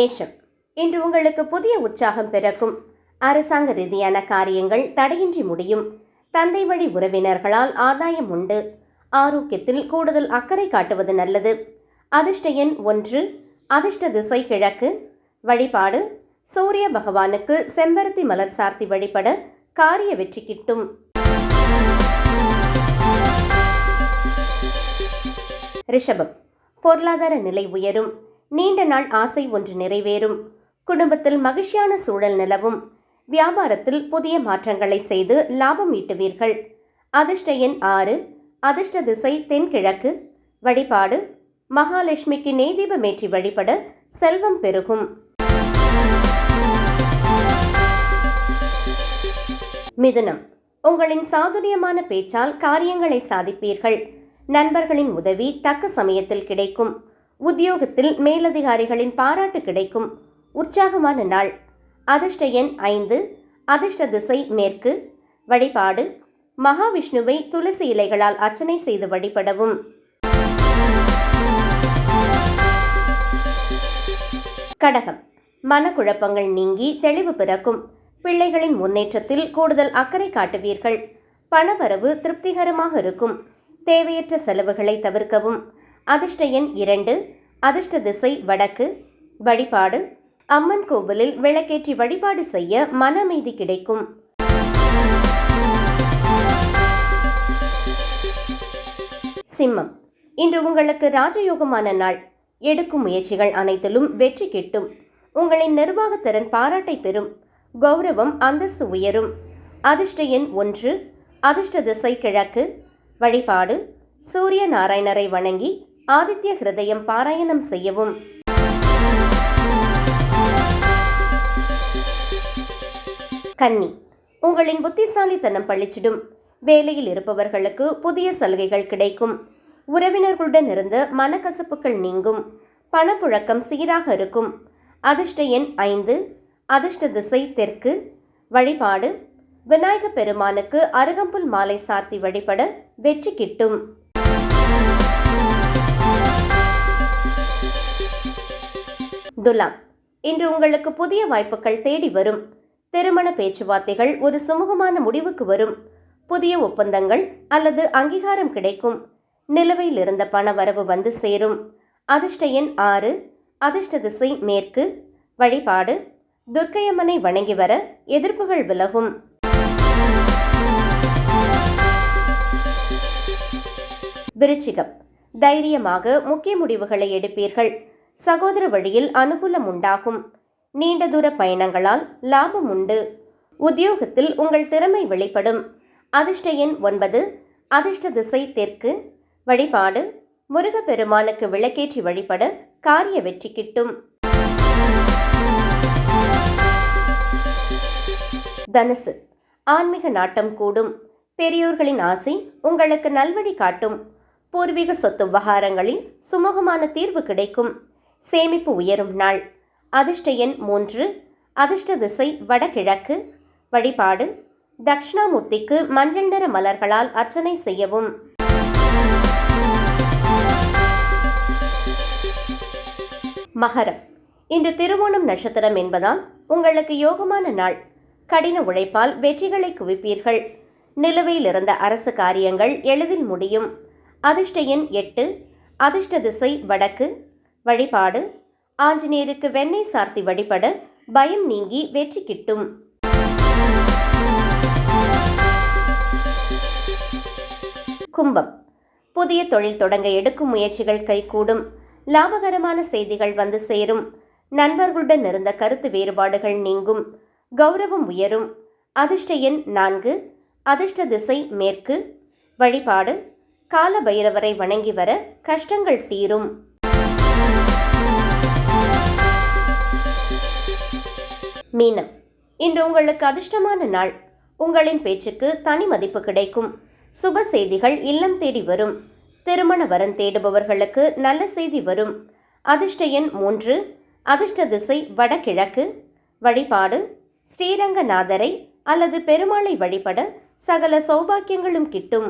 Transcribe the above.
மேஷம், இன்று உங்களுக்கு புதிய உற்சாகம் பிறக்கும். அரசாங்க ரீதியான காரியங்கள் தடையின்றி முடியும். தந்தை வழி உறவினர்களால் ஆதாயம் உண்டு. ஆரோக்கியத்தில் கூடுதல் அக்கறை காட்டுவது நல்லது. அதிர்ஷ்ட எண் 1. அதிர்ஷ்ட திசை கிழக்கு. வழிபாடு சூரிய பகவானுக்கு செம்பருத்தி மலர் சார்த்தி வழிபட காரிய வெற்றி கிட்டும். ரிஷபம், பொருளாதார நிலை உயரும். நீண்ட நாள் ஆசை ஒன்று நிறைவேறும். குடும்பத்தில் மகிழ்ச்சியான சூழல் நிலவும். வியாபாரத்தில் புதிய மாற்றங்களை செய்து லாபம் ஈட்டுவீர்கள். அதிர்ஷ்ட எண் 6. அதிர்ஷ்ட திசை தென்கிழக்கு. வழிபாடு மகாலட்சுமிக்கு நெய்தீபமேற்றி வழிபட செல்வம் பெருகும். மிதுனம், உங்களின் சாதுரியமான பேச்சால் காரியங்களை சாதிப்பீர்கள். நண்பர்களின் உதவி தக்க சமயத்தில் கிடைக்கும். உத்தியோகத்தில் மேலதிகாரிகளின் பாராட்டு கிடைக்கும். உற்சாகமான நாள். அதிர்ஷ்ட எண் 5. அதிர்ஷ்ட திசை மேற்கு. வழிபாடு மகாவிஷ்ணுவை துளசி இலைகளால் அர்ச்சனை செய்து வழிபடவும். கடகம், மனக்குழப்பங்கள் நீங்கி தெளிவு பிறக்கும். பிள்ளைகளின் முன்னேற்றத்தில் கூடுதல் அக்கறை காட்டுவீர்கள். பணவரவு திருப்திகரமாக இருக்கும். தேவையற்ற செலவுகளை தவிர்க்கவும். அதிர்ஷ்ட எண் 2. அதிர்ஷ்ட திசை வடக்கு. வழிபாடு அம்மன் கோவிலில் விளக்கேற்றி வழிபாடு செய்ய மன அமைதி கிடைக்கும். சிம்மம், இன்று உங்களுக்கு ராஜயோகமான நாள். எடுக்கும் முயற்சிகள் அனைத்திலும் வெற்றி கிட்டும். உங்களின் நிர்வாகத்திறன் பாராட்டை பெறும். கௌரவம் அந்தஸ்து உயரும். அதிர்ஷ்ட எண் 1. அதிர்ஷ்ட திசை கிழக்கு. வழிபாடு சூரிய நாராயணரை வணங்கி ஆதித்ய ஹிருதயம் பாராயணம் செய்யவும். கன்னி, உங்களின் புத்திசாலித்தனம் பளிச்சிடும். வேலையில் இருப்பவர்களுக்கு புதிய சலுகைகள் கிடைக்கும். உறவினர்களுடன் இருந்த மனக்கசப்புகள் நீங்கும். பணப்புழக்கம் சீராக இருக்கும். அதிர்ஷ்ட எண் 5. அதிர்ஷ்ட திசை தெற்கு. வழிபாடு விநாயக பெருமானுக்கு அருகம்புல் மாலை சார்த்தி வழிபட வெற்றி கிட்டும். துலாம், இன்று உங்களுக்கு புதிய வாய்ப்புகள் தேடி வரும். திருமண பேச்சுவார்த்தைகள் ஒரு சுமூகமான முடிவுக்கு வரும். புதிய ஒப்பந்தங்கள் அல்லது அங்கீகாரம் கிடைக்கும். நிலுவையில் இருந்த பண வரவு வந்து சேரும். அதிர்ஷ்ட எண் 6. அதிர்ஷ்ட திசை மேற்கு. வழிபாடு துர்க்கையம்மனை வணங்கி வர எதிர்ப்புகள் விலகும். விருச்சிகம், தைரியமாக முக்கிய முடிவுகளை எடுப்பீர்கள். சகோதர வழியில் அனுகூலம் உண்டாகும். நீண்ட தூர பயணங்களால் லாபம் உண்டு. உத்தியோகத்தில் உங்கள் திறமை வெளிப்படும். அதிர்ஷ்ட எண் 9. அதிர்ஷ்ட திசை தெற்கு. வழிபாடு முருகப்பெருமானுக்கு விளக்கேற்றி வழிபட காரிய வெற்றி கிட்டும். தனுசு, ஆன்மீக நாட்டம் கூடும். பெரியோர்களின் ஆசை உங்களுக்கு நல்வழி காட்டும். பூர்வீக சொத்து விவகாரங்களில் சுமூகமான தீர்வு கிடைக்கும். சேமிப்பு உயரும் நாள். அதிர்ஷ்ட எண் 3. அதிர்ஷ்ட திசை வடகிழக்கு. வழிபாடு தட்சிணாமூர்த்திக்கு மஞ்சள் நிற மலர்களால் அர்ச்சனை செய்யவும். மகரம், இன்று திருவோணம் நட்சத்திரம் என்பதால் உங்களுக்கு யோகமான நாள். கடின உழைப்பால் வெற்றிகளை குவிப்பீர்கள். நிலுவையில் இருந்த அரசு காரியங்கள் எளிதில் முடியும். அதிர்ஷ்ட எண் 8. அதிர்ஷ்ட திசை வடக்கு. வழிபாடு ஆஞ்சநேயருக்கு வெண்ணெய் சார்த்தி வழிபட பயம் நீங்கி வெற்றி கிட்டும். கும்பம், புதிய தொழில் தொடங்க எடுக்கும் முயற்சிகள் கைகூடும். லாபகரமான செய்திகள் வந்து சேரும். நண்பர்களுடன் இருந்த கருத்து வேறுபாடுகள் நீங்கும். கௌரவம் உயரும். அதிர்ஷ்ட எண் 4. அதிர்ஷ்ட திசை மேற்கு. வழிபாடு கால பைரவரை வணங்கி வர கஷ்டங்கள் தீரும். மீனம், இன்று உங்களுக்கு அதிர்ஷ்டமான நாள். உங்களின் பேச்சுக்கு தனி மதிப்பு கிடைக்கும். சுப செய்திகள் இல்லம் தேடி வரும். திருமண வரன் தேடுபவர்களுக்கு நல்ல செய்தி வரும். அதிர்ஷ்ட எண் 3. அதிர்ஷ்ட திசை வடகிழக்கு. வழிபாடு ஸ்ரீரங்கநாதரை அல்லது பெருமாளை வழிபட சகல சௌபாக்கியங்களும் கிட்டும்.